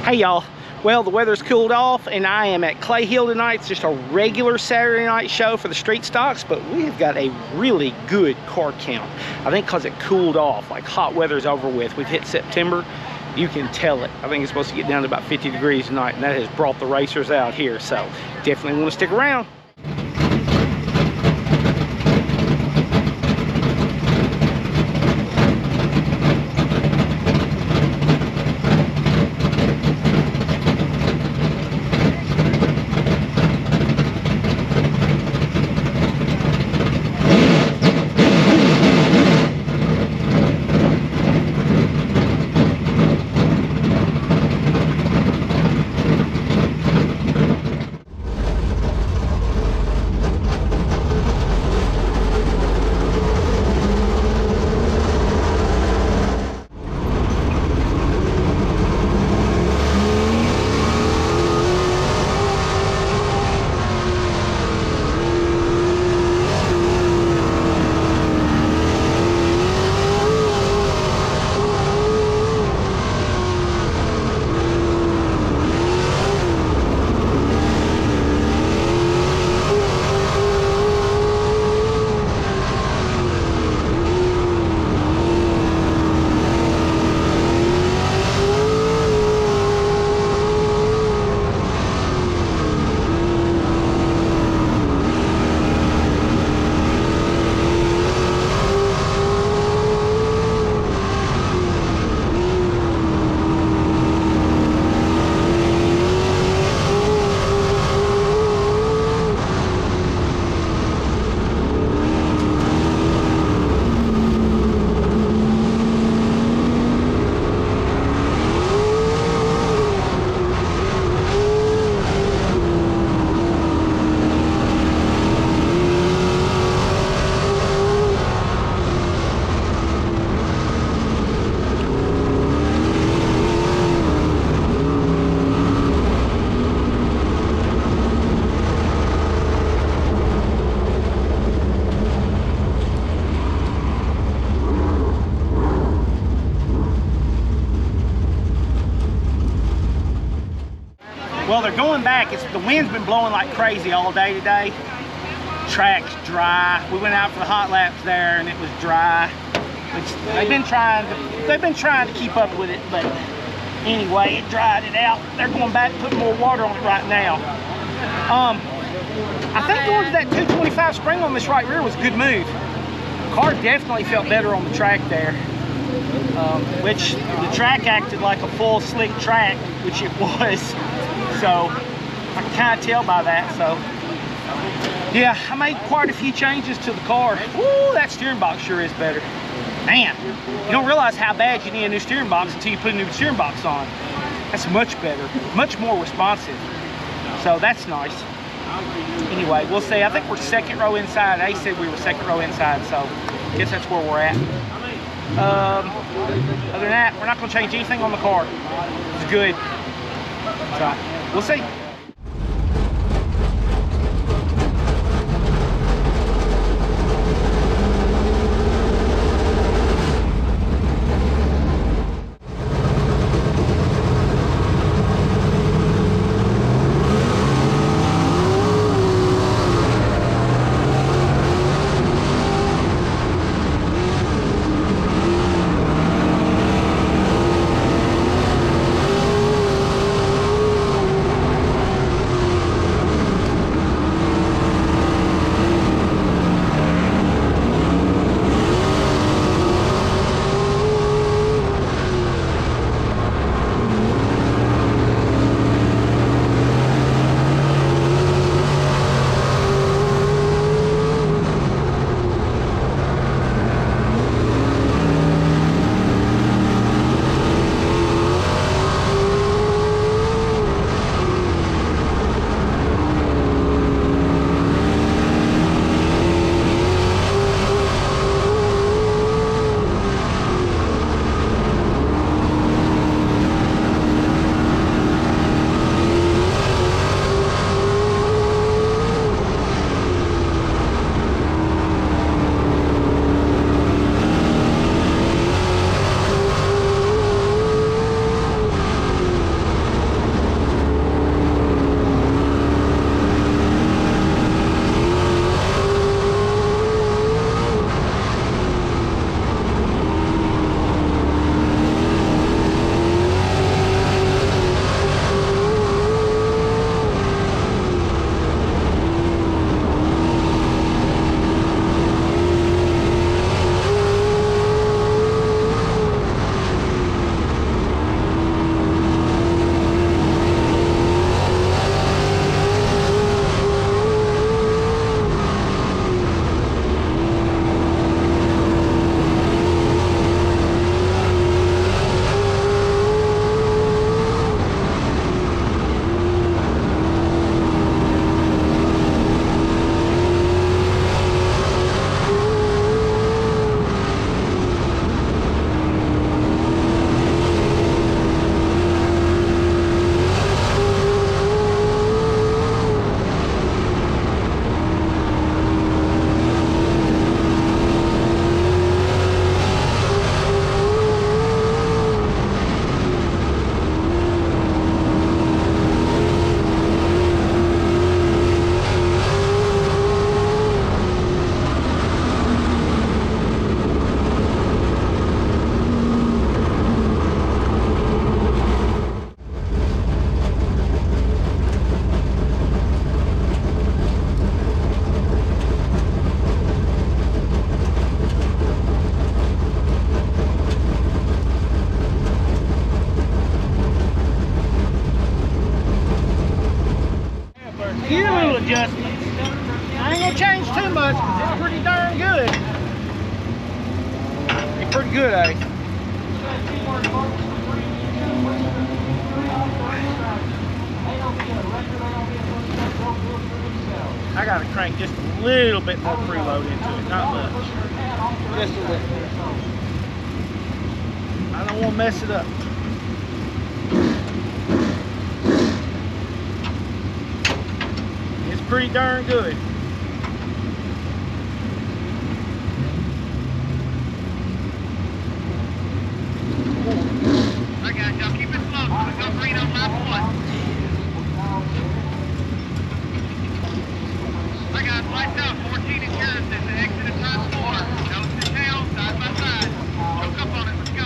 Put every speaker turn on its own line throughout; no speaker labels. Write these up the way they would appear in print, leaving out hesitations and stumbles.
Hey y'all, well the weather's cooled off and I am at Clayhill tonight. It's just a regular Saturday night show for the street stocks, but we've got a really good car count. I think because it cooled off, like hot weather's over with. We've hit September, you can tell it. I think it's supposed to get down to about 50 degrees tonight, and that has brought the racers out here, so definitely want to stick around. Well, they're going back. The wind's been blowing like crazy all day today. Track's dry. We went out for the hot laps there and it was dry. They've been trying to keep up with it, but anyway, it dried it out. They're going back and putting more water on it right now. I think going to that 225 spring on this right rear was a good move. The car definitely felt better on the track there. Which the track acted like a full slick track, which it was. So I can kind of tell by that. So yeah, I made quite a few changes to the car. Ooh, that steering box sure is better. Man, you don't realize how bad you need a new steering box until you put a new steering box on. That's much better, much more responsive. So that's nice. Anyway, we'll see. I think we're second row inside. They said we were second row inside, so I guess that's where we're at. Other than that, we're not going to change anything on the car. It's good. So we'll see. adjustments. I ain't gonna change too much because it's pretty darn good. It's pretty good, eh? I gotta crank just a little bit more preload into it, not much. Just a little bit. I don't want to mess it up. It's pretty darn good.
I got y'all. Keep it slow. We'll go green on lap 1. I got lights out. 14 and Garrison. The exit at time 4. Nose to tail, side by side. Choke up on it. Let's go.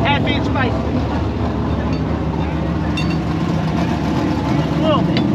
Half-inch spacing. A little bit.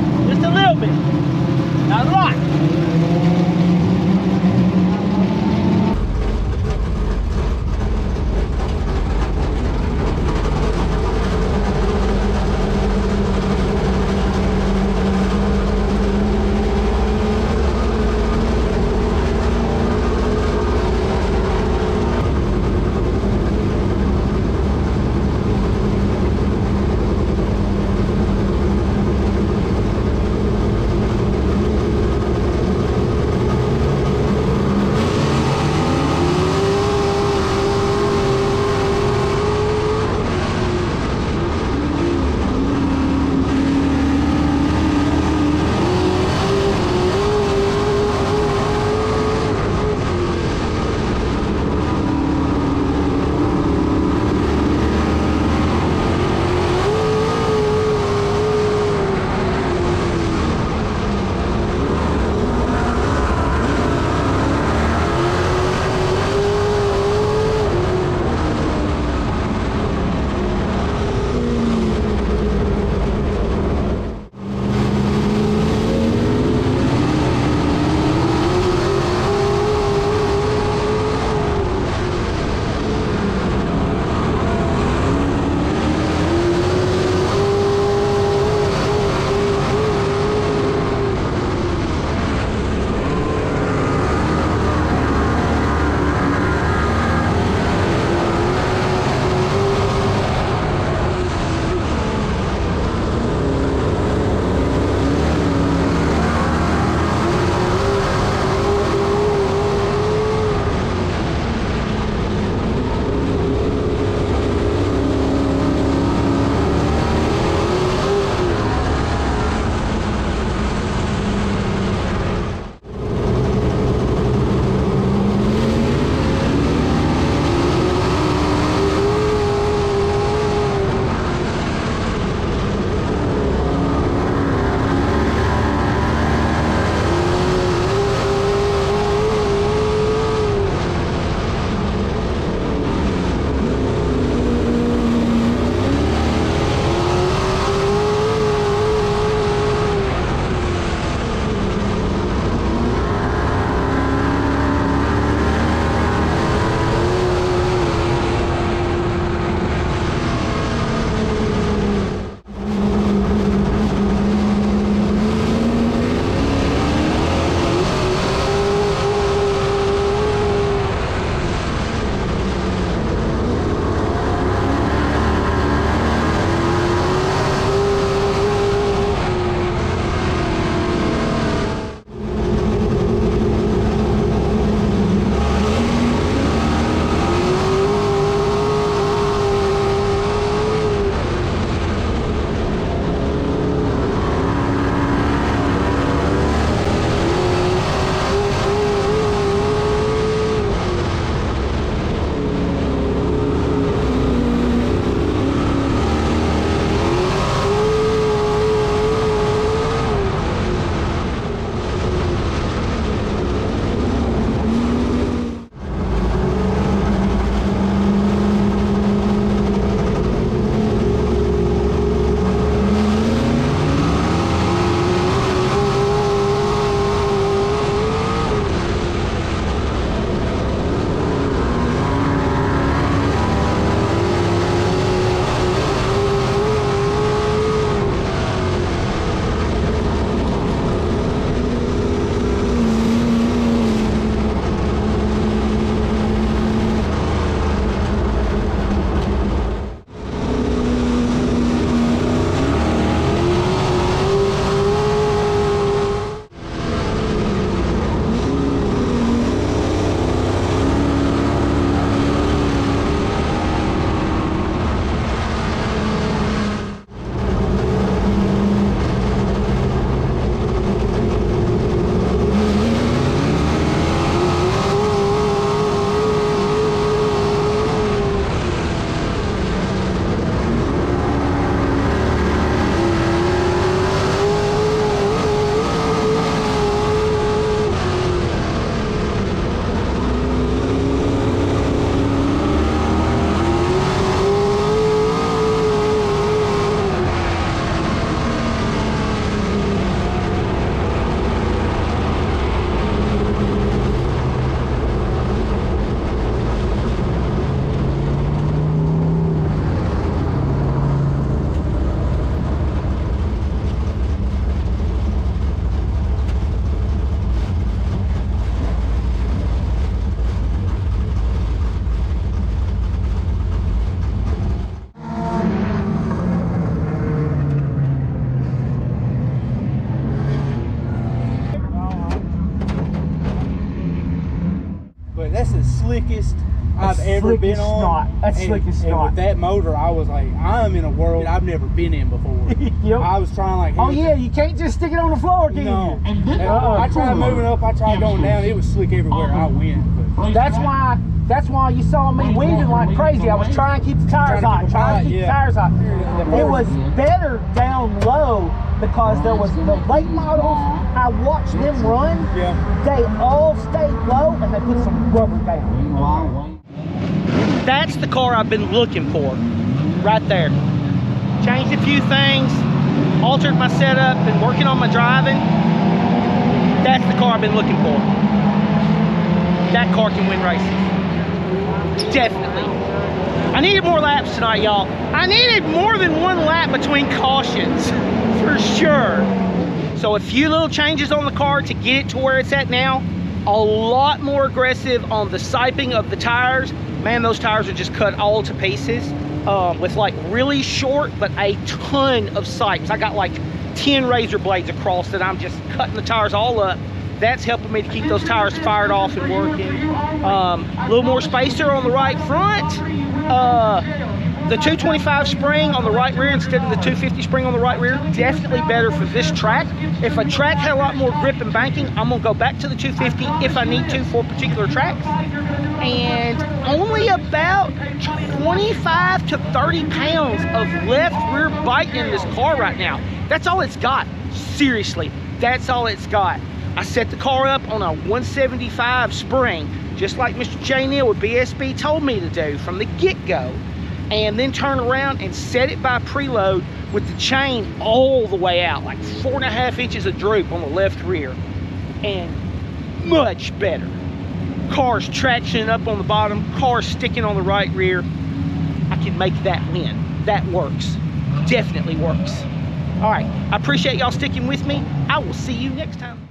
the slickest I've ever been on.
That's slick as snot.
With that motor, I was like, I'm in a world I've never been in before.
Yep.
I was trying like,
oh yeah, you can't just stick it on the floor, can
no.
you?
I tried moving up, I tried going down. It was slick everywhere I went. But
That's why you saw me weaving like crazy. I was trying to keep the tires hot, trying to keep the tires hot. It was better down low because there was the late models. I watched them run.
yeah.
They all stayed low and they put some rubber down. That's the car I've been looking for, right there. Changed a few things, altered my setup, been working on my driving. That's the car I've been looking for. That car can win races. Definitely. I needed more laps tonight, y'all. I needed more than one lap between cautions, for sure. So a few little changes on the car to get it to where it's at now. A lot more aggressive on the siping of the tires. Man, those tires are just cut all to pieces with like really short, but a ton of sipes. I got like 10 razor blades across that I'm just cutting the tires all up. That's helping me to keep those tires fired off and working. A little more spacer on the right front. The 225 spring on the right rear instead of the 250 spring on the right rear, definitely better for this track. If a track had a lot more grip and banking, I'm gonna go back to the 250 if I need to for particular tracks. And only about 25 to 30 pounds of left rear bite in this car right now. That's all it's got. Seriously, that's all it's got. I set the car up on a 175 spring, just like Mr. J. Neal with BSB told me to do from the get-go, and then turn around and set it by preload with the chain all the way out, like 4.5 inches of droop on the left rear, and much better. Car's traction up on the bottom, car's sticking on the right rear. I can make that win. That works. Definitely works. All right, I appreciate y'all sticking with me. I will see you next time.